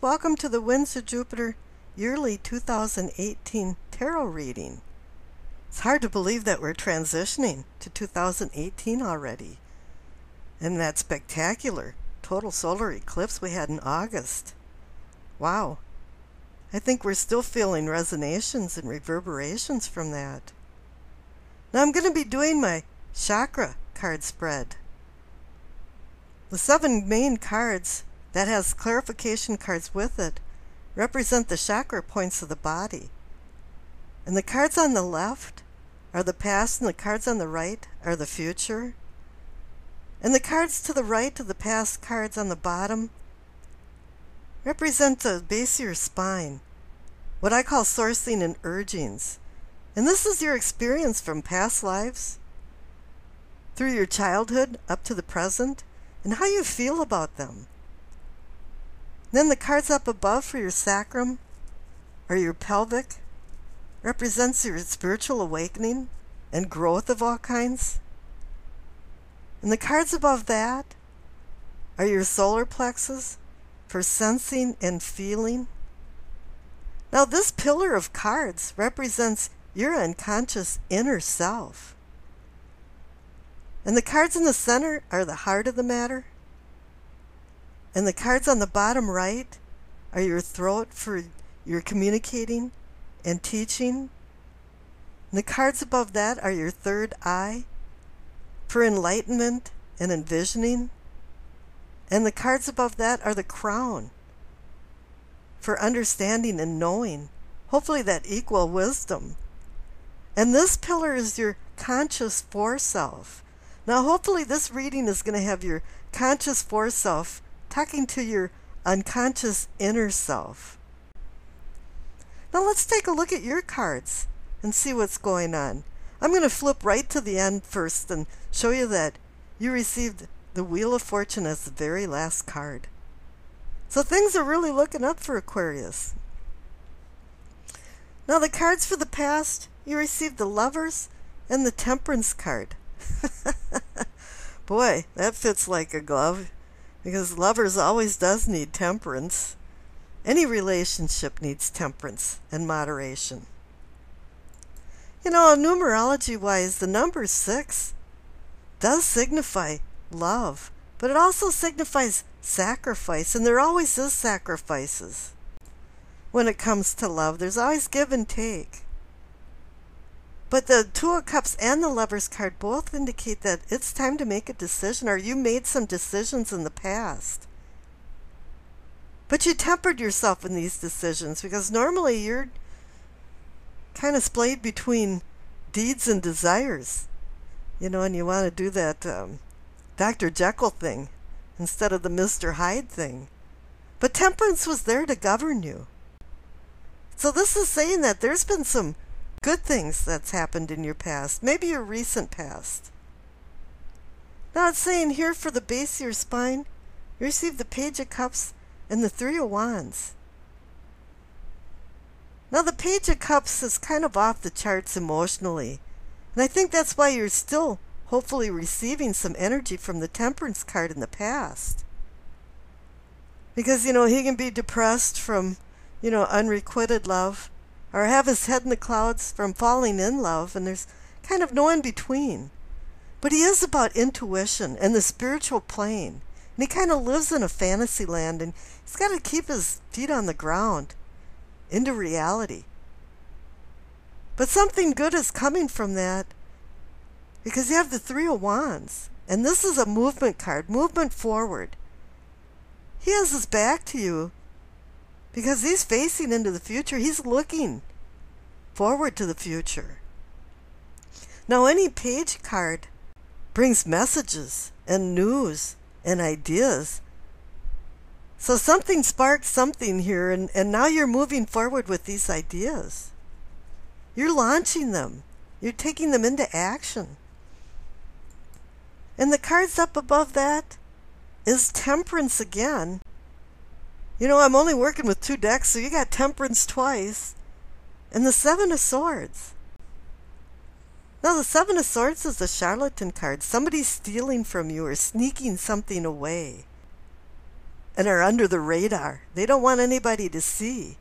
welcome to the Winds of Jupiter yearly 2018 tarot reading. It's hard to believe that we're transitioning to 2018 already. And that spectacular total solar eclipse we had in August. Wow. I think we're still feeling resonations and reverberations from that. Now I'm going to be doing my chakra card spread. The 7 main cards that has clarification cards with it represent the chakra points of the body. And the cards on the left are the past and the cards on the right are the future. And the cards to the right of the past cards on the bottom represent the base of your spine, what I call sourcing and urgings. And this is your experience from past lives, through your childhood up to the present, and how you feel about them. Then the cards up above for your sacrum, or your pelvic, represents your spiritual awakening and growth of all kinds. And the cards above that are your solar plexus for sensing and feeling. Now this pillar of cards represents your unconscious inner self. And the cards in the center are the heart of the matter. And the cards on the bottom right are your throat for your communicating and teaching. And the cards above that are your third eye for enlightenment and envisioning. And the cards above that are the crown for understanding and knowing, hopefully that equal wisdom. And this pillar is your conscious foreself. Now hopefully this reading is going to have your conscious foreself talking to your unconscious inner self. Now let's take a look at your cards and see what's going on. I'm going to flip right to the end first and show you that you received the Wheel of Fortune as the very last card. So things are really looking up for Aquarius. Now the cards for the past, you received the Lovers and the Temperance card. Boy, that fits like a glove, because Lovers always does need temperance. Any relationship needs temperance and moderation. You know, numerology-wise, the number 6 does signify love, but it also signifies sacrifice, and there always is sacrifices. When it comes to love, there's always give and take. But the Two of Cups and the Lovers card both indicate that it's time to make a decision, or you made some decisions in the past. But you tempered yourself in these decisions, because normally you're kind of splayed between deeds and desires. You know, and you want to do that Dr. Jekyll thing instead of the Mr. Hyde thing. But temperance was there to govern you. So this is saying that there's been some good things that's happened in your past, maybe your recent past. Now it's saying here for the base of your spine, you receive the Page of Cups and the 3 of Wands. Now the Page of Cups is kind of off the charts emotionally, and I think that's why you're still hopefully receiving some energy from the Temperance card in the past. Because, you know, he can be depressed from, you know, unrequited love, or have his head in the clouds from falling in love, and there's kind of no in between. But he is about intuition and the spiritual plane, and he kind of lives in a fantasy land, and he's got to keep his feet on the ground into reality. But something good is coming from that, because you have the 3 of Wands, and this is a movement card, movement forward. He has his back to you because he's facing into the future. He's looking forward to the future. Now any page card brings messages and news and ideas. So something sparked something here, and now you're moving forward with these ideas. You're launching them. You're taking them into action. And the cards up above that is Temperance again. You know, I'm only working with 2 decks, so you got Temperance twice. And the 7 of Swords. Now, the 7 of Swords is the Charlatan card. Somebody's stealing from you or sneaking something away. and are under the radar. They don't want anybody to see.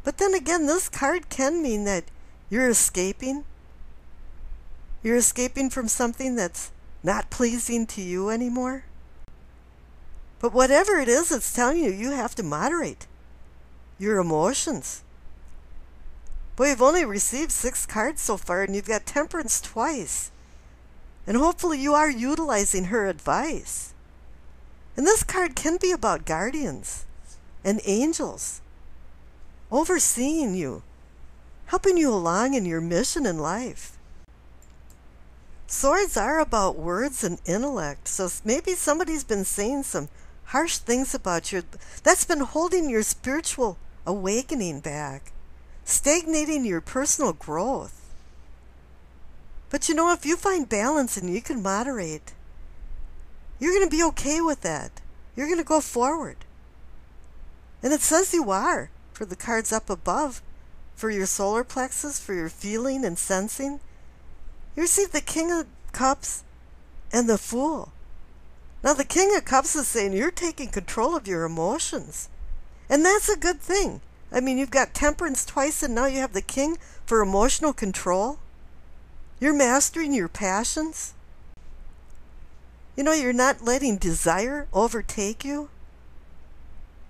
But then again, this card can mean that you're escaping. You're escaping from something that's not pleasing to you anymore. But whatever it is, it's telling you you have to moderate your emotions. Boy, you've only received 6 cards so far, and you've got temperance twice. And hopefully you are utilizing her advice. And this card can be about guardians and angels overseeing you, helping you along in your mission in life. Swords are about words and intellect, so maybe somebody's been saying some harsh things about you that's been holding your spiritual awakening back, stagnating your personal growth. But you know, if you find balance and you can moderate, you're going to be okay with that. You're going to go forward. And it says you are, for the cards up above, for your solar plexus, for your feeling and sensing. You receive the King of Cups and the Fool. Now the King of Cups is saying you're taking control of your emotions. And that's a good thing. I mean, you've got temperance twice, and now you have the King for emotional control. You're mastering your passions. You know, you're not letting desire overtake you.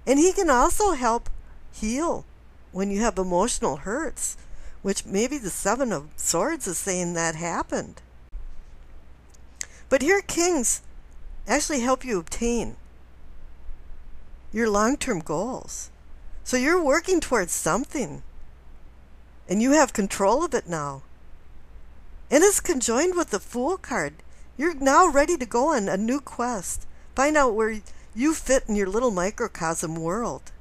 And he can also help heal when you have emotional hurts, which maybe the 7 of Swords is saying that happened. But here kings actually help you obtain your long-term goals. So you're working towards something, and you have control of it now. And it's conjoined with the Fool card. You're now ready to go on a new quest. Find out where you fit in your little microcosm world.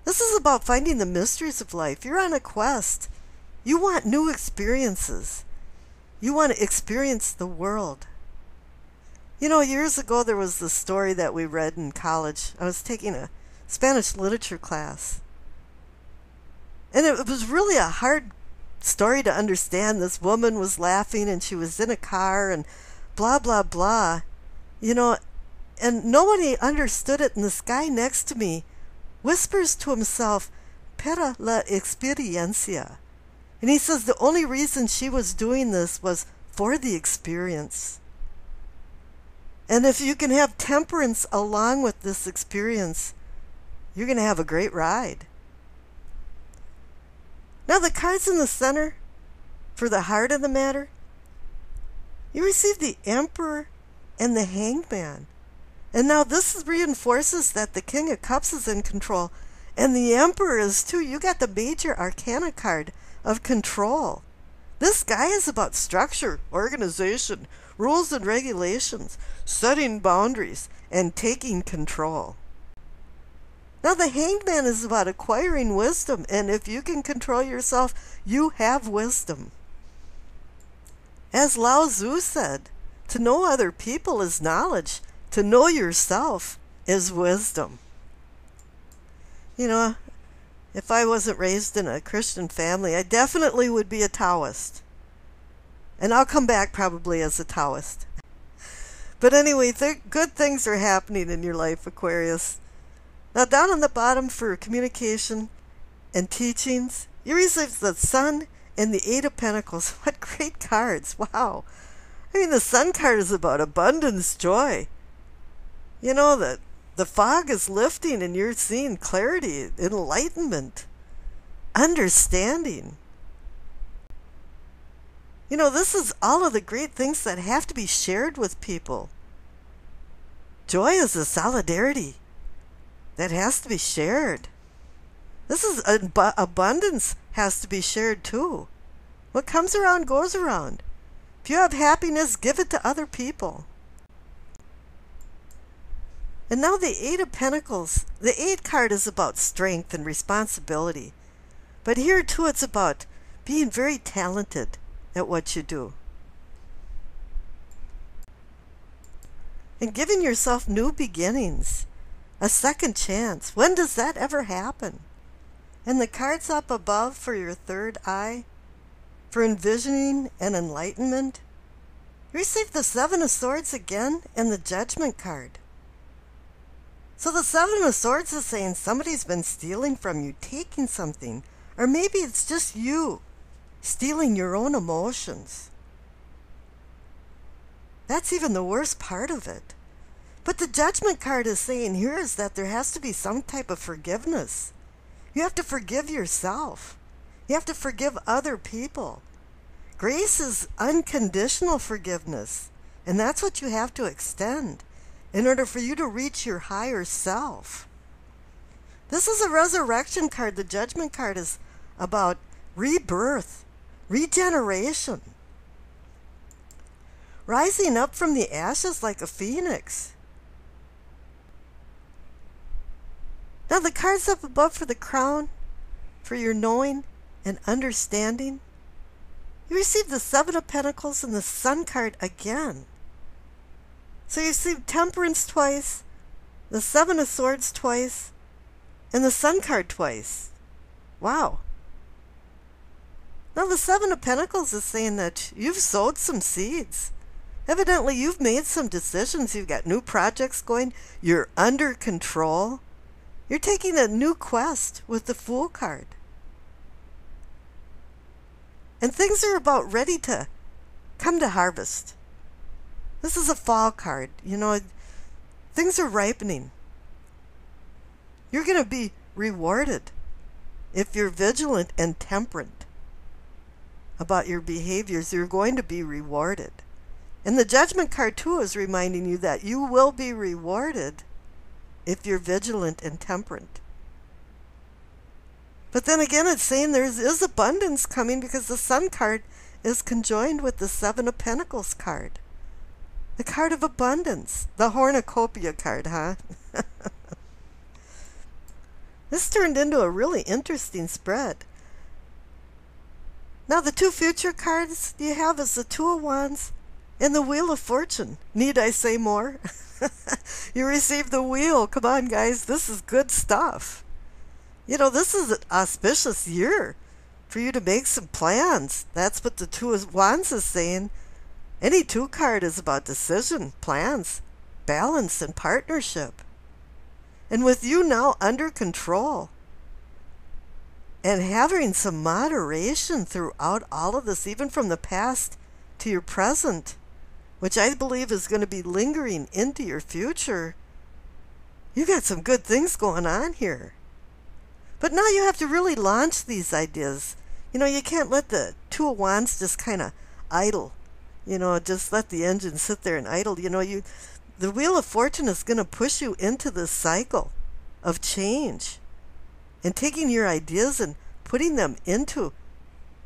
This is about finding the mysteries of life. You're on a quest. You want new experiences. You want to experience the world. You know, years ago there was this story that we read in college. I was taking a Spanish literature class. And it was really a hard story to understand. This woman was laughing and she was in a car and blah, blah, blah. You know, and nobody understood it. And this guy next to me whispers to himself, "Para la experiencia." And he says the only reason she was doing this was for the experience. And if you can have temperance along with this experience, you're going to have a great ride. Now the cards in the center, for the heart of the matter, you receive the Emperor and the Hanged Man. And now this reinforces that the King of Cups is in control. And the Emperor is too. You got the major arcana card of control. This guy is about structure, organization, rules and regulations, setting boundaries, and taking control. Now the Hanged Man is about acquiring wisdom, and if you can control yourself, you have wisdom. As Lao Tzu said, to know other people is knowledge. To know yourself is wisdom. You know, if I wasn't raised in a Christian family, I definitely would be a Taoist. And I'll come back probably as a Taoist. But anyway, good things are happening in your life, Aquarius. Now down on the bottom for communication and teachings, you receive the Sun and the 8 of Pentacles. What great cards. Wow. I mean, the Sun card is about abundance, joy. You know, the fog is lifting and you're seeing clarity, enlightenment, understanding. You know, this is all of the great things that have to be shared with people. Joy is a solidarity that has to be shared. This is abundance has to be shared too. What comes around goes around. If you have happiness, give it to other people. And now the 8 of Pentacles. The 8 card is about strength and responsibility. But here too it's about being very talented at what you do. And giving yourself new beginnings. A second chance. When does that ever happen? And the cards up above for your third eye, for envisioning and enlightenment. You receive the 7 of Swords again and the Judgment card. So the Seven of Swords is saying somebody's been stealing from you, taking something. Or maybe it's just you stealing your own emotions. That's even the worst part of it. But the Judgment card is saying here is that there has to be some type of forgiveness. You have to forgive yourself. You have to forgive other people. Grace is unconditional forgiveness. And that's what you have to extend in order for you to reach your higher self. This is a resurrection card. The Judgment card is about rebirth, regeneration, rising up from the ashes like a phoenix. Now the cards up above for the crown, for your knowing and understanding. You receive the Seven of Pentacles and the Sun card again. So you see Temperance twice, the Seven of Swords twice, and the Sun card twice. Wow. Now the Seven of Pentacles is saying that you've sowed some seeds. Evidently you've made some decisions. You've got new projects going. You're under control. You're taking a new quest with the Fool card. And things are about ready to come to harvest. This is a fall card. You know, things are ripening. You're going to be rewarded if you're vigilant and temperate about your behaviors. You're going to be rewarded. And the Judgment card, too, is reminding you that you will be rewarded if you're vigilant and temperate. But then again, it's saying there is abundance coming because the Sun card is conjoined with the Seven of Pentacles card. The card of abundance. The Hornucopia card, huh? This turned into a really interesting spread. Now the two future cards you have is the Two of Wands and the Wheel of Fortune. Need I say more? You received the wheel. Come on, guys. This is good stuff. You know, this is an auspicious year for you to make some plans. That's what the Two of Wands is saying. Any two card is about decision, plans, balance, and partnership. And with you now under control and having some moderation throughout all of this, even from the past to your present, which I believe is going to be lingering into your future, you got some good things going on here. But now you have to really launch these ideas. You know, you can't let the Two of Wands just kind of idle. You know, just let the engine sit there and idle. You know, the Wheel of Fortune is going to push you into this cycle of change and taking your ideas and putting them into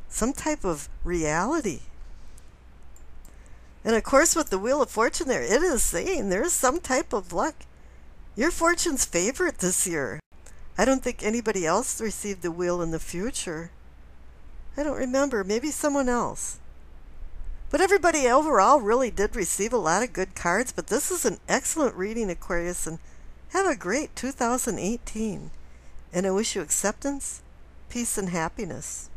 some type of reality. And of course, with the Wheel of Fortune there, it is saying there's some type of luck. Your fortune's favorite this year. I don't think anybody else received the wheel in the future. I don't remember. Maybe someone else. But everybody overall really did receive a lot of good cards. But this is an excellent reading, Aquarius. And have a great 2018. And I wish you acceptance, peace, and happiness.